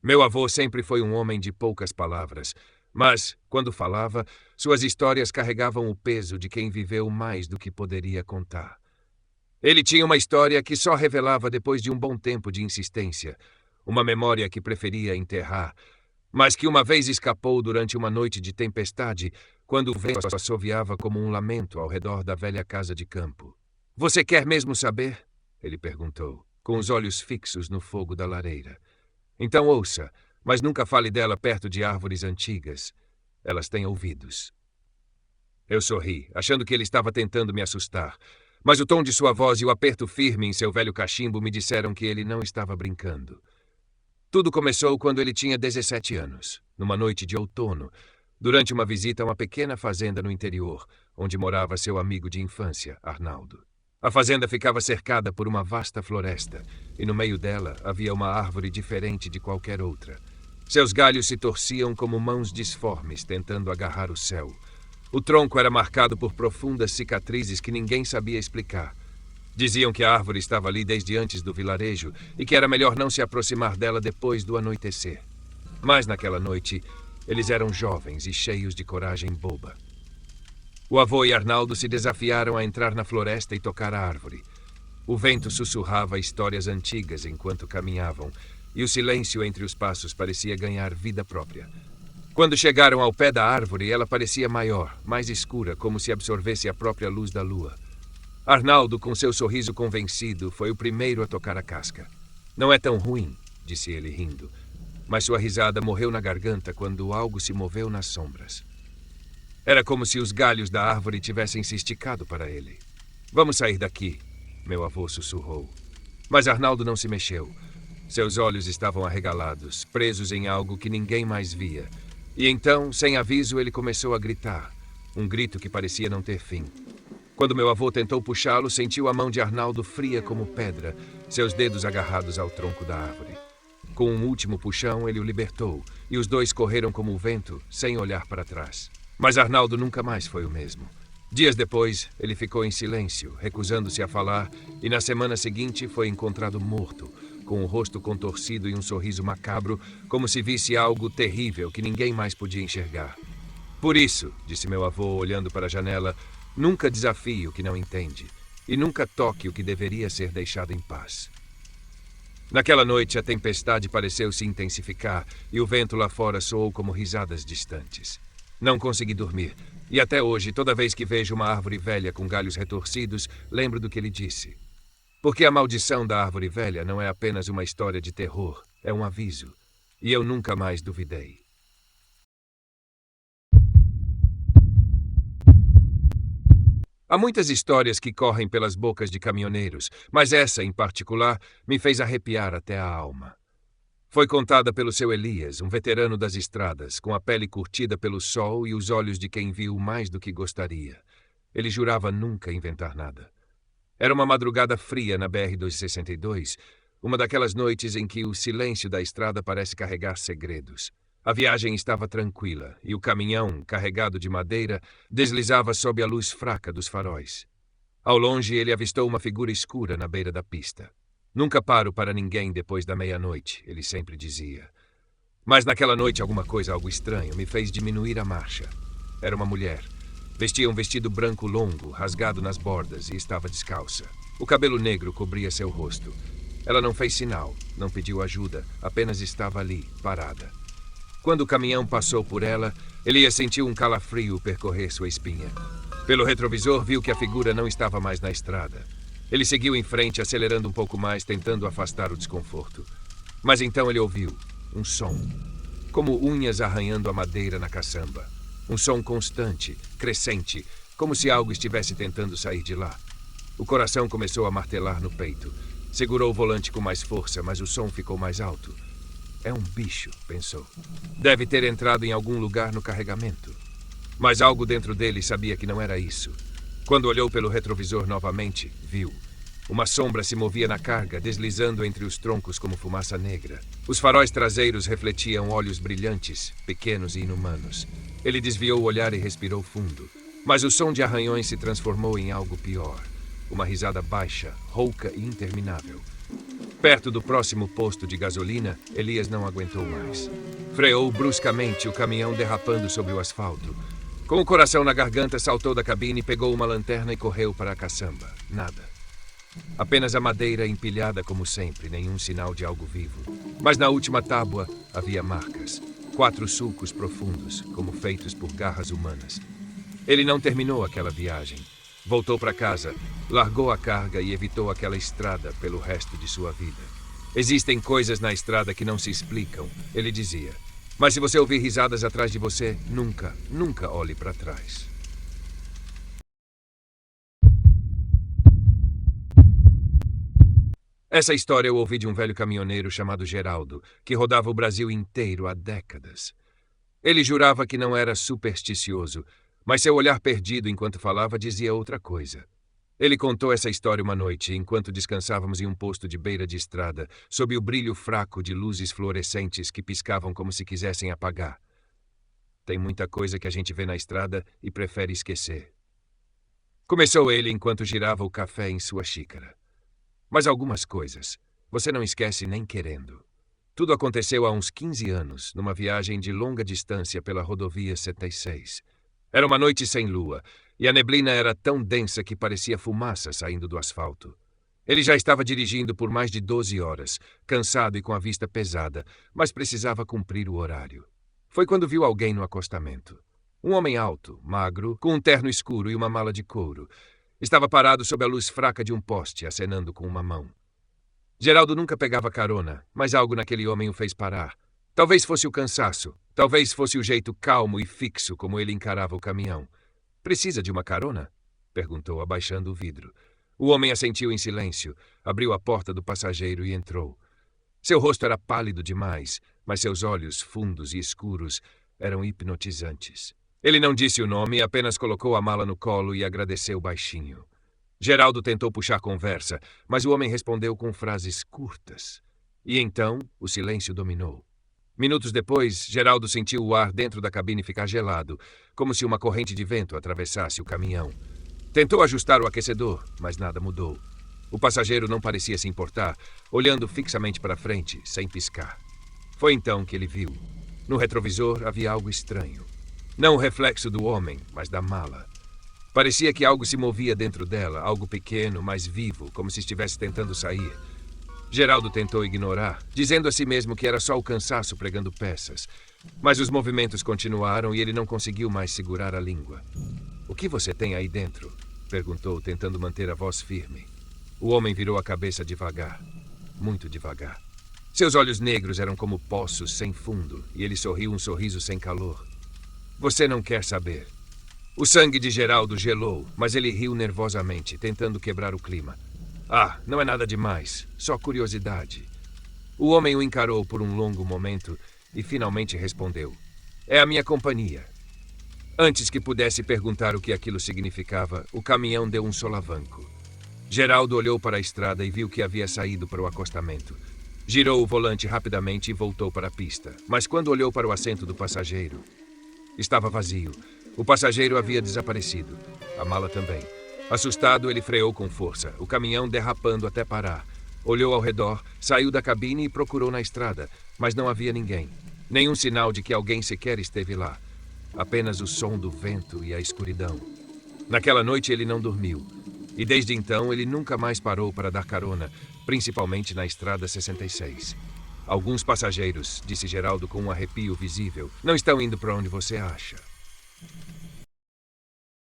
Meu avô sempre foi um homem de poucas palavras, mas, quando falava, suas histórias carregavam o peso de quem viveu mais do que poderia contar. Ele tinha uma história que só revelava depois de um bom tempo de insistência, uma memória que preferia enterrar, mas que uma vez escapou durante uma noite de tempestade, quando o vento assoviava como um lamento ao redor da velha casa de campo. "Você quer mesmo saber?" ele perguntou, com os olhos fixos no fogo da lareira. "Então ouça, mas nunca fale dela perto de árvores antigas. Elas têm ouvidos." Eu sorri, achando que ele estava tentando me assustar, mas o tom de sua voz e o aperto firme em seu velho cachimbo me disseram que ele não estava brincando. Tudo começou quando ele tinha 17 anos, numa noite de outono, durante uma visita a uma pequena fazenda no interior, onde morava seu amigo de infância, Arnaldo. A fazenda ficava cercada por uma vasta floresta, e no meio dela havia uma árvore diferente de qualquer outra. Seus galhos se torciam como mãos disformes tentando agarrar o céu. O tronco era marcado por profundas cicatrizes que ninguém sabia explicar. Diziam que a árvore estava ali desde antes do vilarejo e que era melhor não se aproximar dela depois do anoitecer. Mas naquela noite, eles eram jovens e cheios de coragem boba. O avô e Arnaldo se desafiaram a entrar na floresta e tocar a árvore. O vento sussurrava histórias antigas enquanto caminhavam, e o silêncio entre os passos parecia ganhar vida própria. Quando chegaram ao pé da árvore, ela parecia maior, mais escura, como se absorvesse a própria luz da lua. Arnaldo, com seu sorriso convencido, foi o primeiro a tocar a casca. "Não é tão ruim", disse ele rindo, mas sua risada morreu na garganta quando algo se moveu nas sombras. Era como se os galhos da árvore tivessem se esticado para ele. "Vamos sair daqui", meu avô sussurrou. Mas Arnaldo não se mexeu. Seus olhos estavam arregalados, presos em algo que ninguém mais via. E então, sem aviso, ele começou a gritar, um grito que parecia não ter fim. Quando meu avô tentou puxá-lo, sentiu a mão de Arnaldo fria como pedra, seus dedos agarrados ao tronco da árvore. Com um último puxão, ele o libertou, e os dois correram como o vento, sem olhar para trás. Mas Arnaldo nunca mais foi o mesmo. Dias depois, ele ficou em silêncio, recusando-se a falar, e na semana seguinte foi encontrado morto, com o rosto contorcido e um sorriso macabro, como se visse algo terrível que ninguém mais podia enxergar. "Por isso", disse meu avô, olhando para a janela, "nunca desafie o que não entende, e nunca toque o que deveria ser deixado em paz." Naquela noite, a tempestade pareceu se intensificar, e o vento lá fora soou como risadas distantes. Não consegui dormir, e até hoje, toda vez que vejo uma árvore velha com galhos retorcidos, lembro do que ele disse. Porque a maldição da árvore velha não é apenas uma história de terror, é um aviso. E eu nunca mais duvidei. Há muitas histórias que correm pelas bocas de caminhoneiros, mas essa, em particular, me fez arrepiar até a alma. Foi contada pelo seu Elias, um veterano das estradas, com a pele curtida pelo sol e os olhos de quem viu mais do que gostaria. Ele jurava nunca inventar nada. Era uma madrugada fria na BR-262, uma daquelas noites em que o silêncio da estrada parece carregar segredos. A viagem estava tranquila e o caminhão, carregado de madeira, deslizava sob a luz fraca dos faróis. Ao longe, ele avistou uma figura escura na beira da pista. "Nunca paro para ninguém depois da meia-noite", ele sempre dizia. Mas naquela noite algo estranho, me fez diminuir a marcha. Era uma mulher. Vestia um vestido branco longo, rasgado nas bordas, e estava descalça. O cabelo negro cobria seu rosto. Ela não fez sinal, não pediu ajuda, apenas estava ali, parada. Quando o caminhão passou por ela, Elias sentiu um calafrio percorrer sua espinha. Pelo retrovisor, viu que a figura não estava mais na estrada. Ele seguiu em frente, acelerando um pouco mais, tentando afastar o desconforto. Mas então ele ouviu um som, como unhas arranhando a madeira na caçamba. Um som constante, crescente, como se algo estivesse tentando sair de lá. O coração começou a martelar no peito. Segurou o volante com mais força, mas o som ficou mais alto. "É um bicho", pensou. "Deve ter entrado em algum lugar no carregamento." Mas algo dentro dele sabia que não era isso. Quando olhou pelo retrovisor novamente, viu. Uma sombra se movia na carga, deslizando entre os troncos como fumaça negra. Os faróis traseiros refletiam olhos brilhantes, pequenos e inumanos. Ele desviou o olhar e respirou fundo. Mas o som de arranhões se transformou em algo pior. Uma risada baixa, rouca e interminável. Perto do próximo posto de gasolina, Elias não aguentou mais. Freou bruscamente, o caminhão derrapando sobre o asfalto. Com o coração na garganta, saltou da cabine, pegou uma lanterna e correu para a caçamba. Nada. Apenas a madeira empilhada como sempre, nenhum sinal de algo vivo. Mas na última tábua havia marcas. 4 sulcos profundos, como feitos por garras humanas. Ele não terminou aquela viagem. Voltou para casa, largou a carga e evitou aquela estrada pelo resto de sua vida. Existem coisas na estrada que não se explicam, ele dizia. Mas se você ouvir risadas atrás de você, nunca olhe para trás. Essa história eu ouvi de um velho caminhoneiro chamado Geraldo, que rodava o Brasil inteiro há décadas. Ele jurava que não era supersticioso, mas seu olhar perdido enquanto falava dizia outra coisa. Ele contou essa história uma noite, enquanto descansávamos em um posto de beira de estrada, sob o brilho fraco de luzes fluorescentes que piscavam como se quisessem apagar. Tem muita coisa que a gente vê na estrada e prefere esquecer. Começou ele enquanto girava o café em sua xícara. Mas algumas coisas você não esquece nem querendo. Tudo aconteceu há uns 15 anos, numa viagem de longa distância pela rodovia 76. Era uma noite sem lua, e a neblina era tão densa que parecia fumaça saindo do asfalto. Ele já estava dirigindo por mais de 12 horas, cansado e com a vista pesada, mas precisava cumprir o horário. Foi quando viu alguém no acostamento. Um homem alto, magro, com um terno escuro e uma mala de couro. Estava parado sob a luz fraca de um poste, acenando com uma mão. Geraldo nunca pegava carona, mas algo naquele homem o fez parar. Talvez fosse o cansaço, talvez fosse o jeito calmo e fixo como ele encarava o caminhão. "Precisa de uma carona?" perguntou, abaixando o vidro. O homem assentiu em silêncio, abriu a porta do passageiro e entrou. Seu rosto era pálido demais, mas seus olhos fundos e escuros eram hipnotizantes. Ele não disse o nome, apenas colocou a mala no colo e agradeceu baixinho. Geraldo tentou puxar conversa, mas o homem respondeu com frases curtas. E então o silêncio dominou. Minutos depois, Geraldo sentiu o ar dentro da cabine ficar gelado, como se uma corrente de vento atravessasse o caminhão. Tentou ajustar o aquecedor, mas nada mudou. O passageiro não parecia se importar, olhando fixamente para frente, sem piscar. Foi então que ele viu. No retrovisor havia algo estranho. Não o reflexo do homem, mas da mala. Parecia que algo se movia dentro dela, algo pequeno, mas vivo, como se estivesse tentando sair. Geraldo tentou ignorar, dizendo a si mesmo que era só o cansaço pregando peças. Mas os movimentos continuaram e ele não conseguiu mais segurar a língua. "O que você tem aí dentro?" perguntou, tentando manter a voz firme. O homem virou a cabeça devagar, muito devagar. Seus olhos negros eram como poços sem fundo, e ele sorriu um sorriso sem calor. "Você não quer saber." O sangue de Geraldo gelou, mas ele riu nervosamente, tentando quebrar o clima. "Ah, não é nada demais, só curiosidade." O homem o encarou por um longo momento e finalmente respondeu: "É a minha companhia." Antes que pudesse perguntar o que aquilo significava, o caminhão deu um solavanco. Geraldo olhou para a estrada e viu que havia saído para o acostamento. Girou o volante rapidamente e voltou para a pista, mas quando olhou para o assento do passageiro, estava vazio. O passageiro havia desaparecido. A mala também. Assustado, ele freou com força, o caminhão derrapando até parar. Olhou ao redor, saiu da cabine e procurou na estrada, mas não havia ninguém. Nenhum sinal de que alguém sequer esteve lá. Apenas o som do vento e a escuridão. Naquela noite ele não dormiu. E desde então ele nunca mais parou para dar carona, principalmente na estrada 66. "Alguns passageiros", disse Geraldo com um arrepio visível, "não estão indo para onde você acha."